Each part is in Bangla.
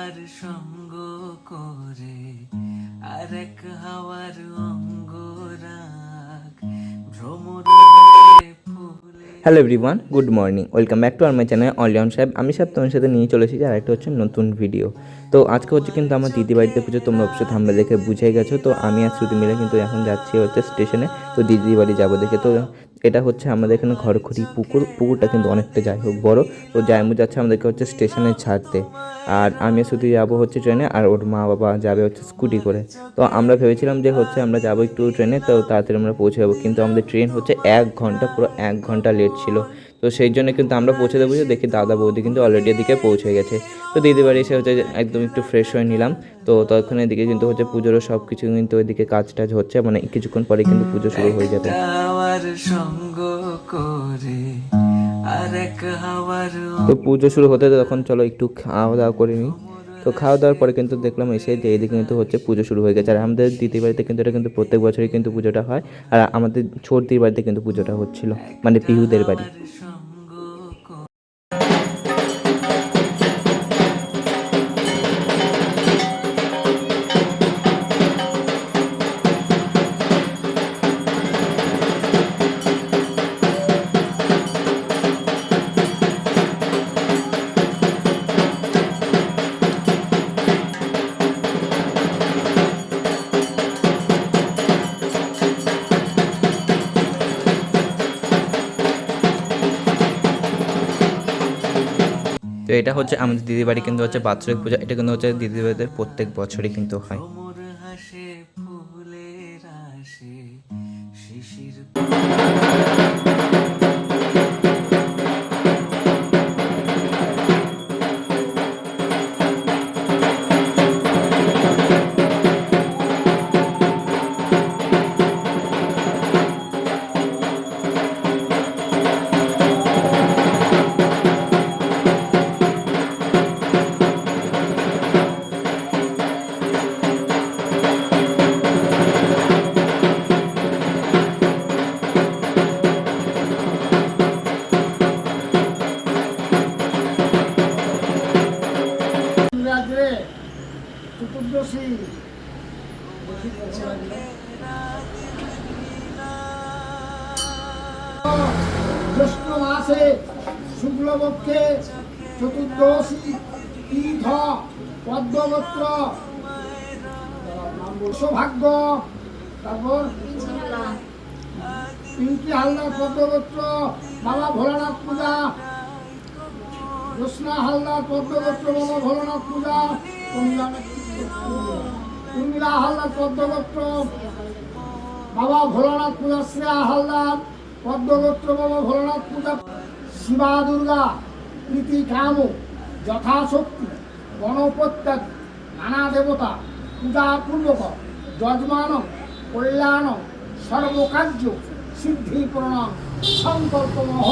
হাওয়ার সঙ্গ করে আরেক হাওয়ার অঙ্গরাগ ভ্রমর হাসে ফুলে। Hello everyone, good morning, welcome back to our my channel only on Saheb. আমি সাহেব তোমার সাথে নিয়ে চলে এসেছি আর একটা হচ্ছে নতুন ভিডিও। তো আজকে হচ্ছে কিন্তু আমার দিদি বাড়িতে পুজো, তোমরা অবশ্যই থাম্বনেল দেখে বুঝে গেছো। তো আমি আর শ্রুতি মিলে কিন্তু এখন যাচ্ছি হচ্ছে স্টেশনে, তো দিদি বাড়ি যাবো দেখে। তো এটা হচ্ছে আমাদের এখানে ঘরখড়ি পুকুরটা কিন্তু অনেকটা যাই হোক বড়। তো জায়মু যাচ্ছে আমাদেরকে হচ্ছে স্টেশনে ছাড়তে, আর আমি শুধু যাবো হচ্ছে ট্রেনে, আর ওর মা বাবা যাবে হচ্ছে স্কুটি করে। তো আমরা ভেবেছিলাম যে হচ্ছে আমরা যাবো একটু ট্রেনে, তো তাড়াতাড়ি আমরা পৌঁছে যাবো, কিন্তু আমাদের ট্রেন হচ্ছে 1 ঘন্টা, পুরো 1 ঘন্টা লেট ছিল। তো সেই জন্য কিন্তু আমরা পৌঁছে দেবো, দেখি দাদা বৌদি কিন্তু অলরেডি এদিকে পৌঁছে গেছে। তো দিদি বাড়ি এসে হচ্ছে একদম একটু ফ্রেশ হয়ে নিলাম। তো তখন এদিকে কিন্তু হচ্ছে পুজোরও সব কিছু কিন্তু ওইদিকে কাজ টাজ হচ্ছে, মানে কিছুক্ষণ পরে কিন্তু পুজো শুরু হয়ে যাবে। হাওয়ার সঙ্গ করে আরেক হাওয়ার তো পুজো শুরু হতে তখন চলো একটু খাওয়া দাওয়া করে নিই। তো খাওয়া দাওয়ার পরে কিন্তু দেখলাম এসে যে এদিকে কিন্তু হচ্ছে পুজো শুরু হয়ে গেছে। আর আমাদের দিদির বাড়িতে কিন্তু এটা কিন্তু প্রত্যেক বছরই কিন্তু পুজোটা হয়। আর আমাদের ছোটদির বাড়িতে কিন্তু পুজোটা হচ্ছিল, মানে পিহুদের বাড়ি। সঙ্গ করে। তো এটা হচ্ছে আমাদের দিদির বাড়ি কিন্তু হচ্ছে বাৎসরিক পূজা, এটা কিন্তু হচ্ছে দিদির বাড়িতে প্রত্যেক বছরই কিন্তু হয়। ভ্রমর হাসে ফুলের আসে শিশির। রাত্রে চতুর্দশী জ্যৈষ্ঠ মাসে শুক্লপক্ষে চতুর্দশী তীর্থ পদ্মগোত্র সৌভাগ্য, তারপর পিঙ্কি হালদার পদ্মগোত্র বাবা ভোলানাথ পূজা, জ্যোৎস্না হালদার পদ্মগোত্র বাবা ভোলানাথ পূজা, উর্মিলা হালদার পদ্মগোত্র বাবা ভোলানাথ পূজা, শ্রেয়া হালদার পদ্মগোত্র বাবা ভোলানাথ পূজা, শিবা দুর্গা প্রীতি কাম যথাশক্তি গণপ্রত্যাগ নানা দেবতা পূজাপূর্বক যজমান কল্যাণ সর্বকার্য সিদ্ধিপূর্ণ সংকল্পমহ।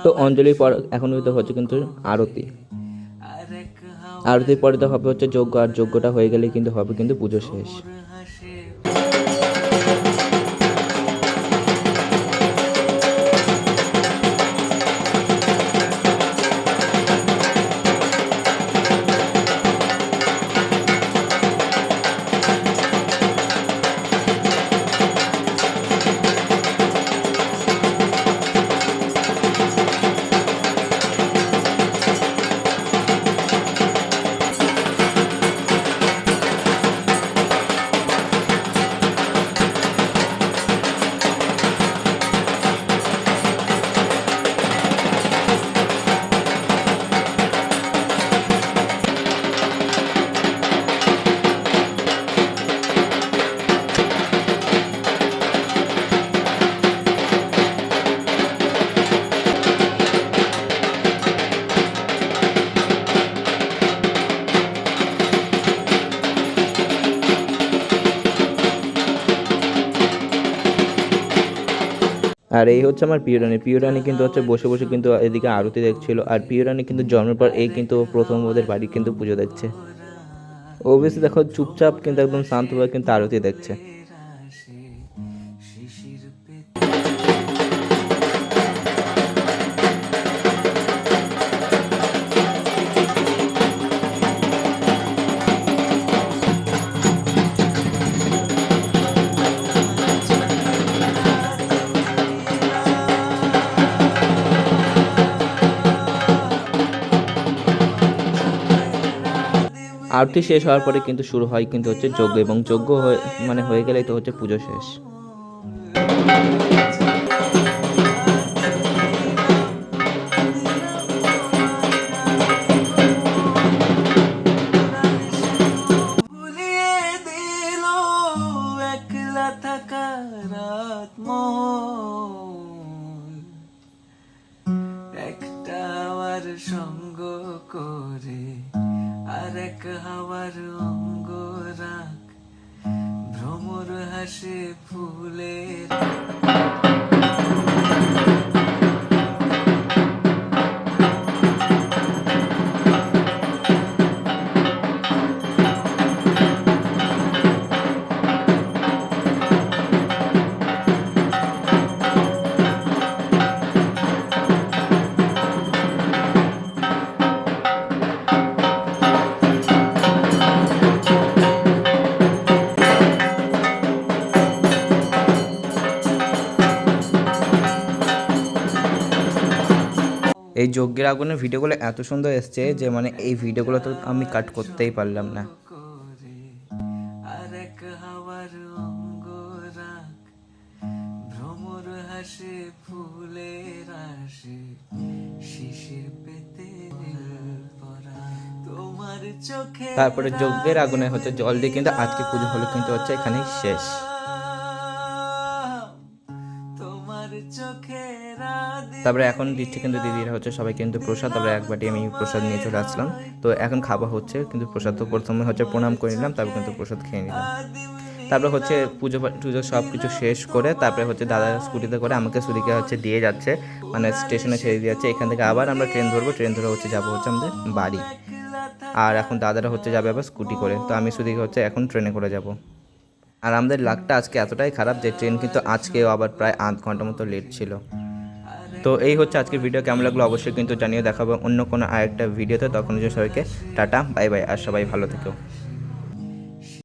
তো অঞ্জলির পর এখন কিন্তু হচ্ছে কিন্তু আরতি। আরতির পরে তো হবে হচ্ছে যজ্ঞ, আর যজ্ঞটা হয়ে গেলে কিন্তু হবে কিন্তু পুজো শেষ। হাসে আর এই হচ্ছে আমার প্রিয় রানী কিন্তু হচ্ছে বসে বসে কিন্তু এদিকে আরতি দেখছিল। আর প্রিয় রানী কিন্তু জন্মের পর এই কিন্তু প্রথম ওদের বাড়ি কিন্তু পুজো দেখছে। ও বেশি দেখো চুপচাপ কিন্তু একদম শান্তভাবে কিন্তু আরতি দেখছে। আরতি শেষ হওয়ার পরে কিন্তু শুরু হয় কিন্তু হচ্ছে যজ্ঞ, এবং যজ্ঞ হয়ে গেলেই তো হচ্ছে পুজো শেষ। ভুলিয়ে দিল একলা থাকা রাত মোর, একটা হাওয়ার সঙ্গ করে আরেক হাওয়ার অঙ্গ রাখ, ভ্রমর হাসে ফুলের। এই যজ্ঞের আগুনের ভিডিওগুলো এত সুন্দর এসছে যে মানে এই ভিডিওগুলো তো আমি কাট করতেই পারলাম না। করে আরেক হাওয়ার অঙ্গ রাখ, ভ্রমর হাসে ফুলের আসে, শিশির পেতে পরা তোমার চোখে। তারপরে যজ্ঞের আগুনে হচ্ছে জল দিয়ে কিন্তু আজকে পুজো হলো কিন্তু হচ্ছে এখানেই শেষ। তোমার চোখে তারপরে এখন দিচ্ছে কিন্তু দিদিরা হচ্ছে সবাই কিন্তু প্রসাদ, তারপরে এক বাটি আমি প্রসাদ নিয়ে চলে আসলাম। তো এখন খাওয়া হচ্ছে কিন্তু প্রসাদ, তো প্রথমে হচ্ছে প্রণাম করে নিলাম, তারপর কিন্তু প্রসাদ খেয়ে নিলাম। তারপরে হচ্ছে পুজো সব কিছু শেষ করে তারপরে হচ্ছে দাদা স্কুটিতে করে আমাকে সুদিকে হচ্ছে দিয়ে যাচ্ছে, মানে স্টেশনে ছেড়ে দিয়ে যাচ্ছে। এখান থেকে আবার আমরা ট্রেন ধরবো, ট্রেন ধরে হচ্ছে যাবো হচ্ছে আমাদের বাড়ি। আর এখন দাদারা হচ্ছে যাবে আবার স্কুটি করে, তো আমি সুদিকে হচ্ছে এখন ট্রেনে করে যাব। আর আমাদের লাকটা আজকে এতটাই খারাপ যে ট্রেন কিন্তু আজকেও আবার প্রায় 8 ঘন্টা মতো লেট ছিল। তো এই হচ্ছে আজকের ভিডিও, কেমন লাগলো অবশ্যই কিন্তু জানিয়ে দেখাবো অন্য কোনো আরেকটা ভিডিওতে। তখন সবাইকে টাটা বাই বাই, আর সবাই ভালো থেকো।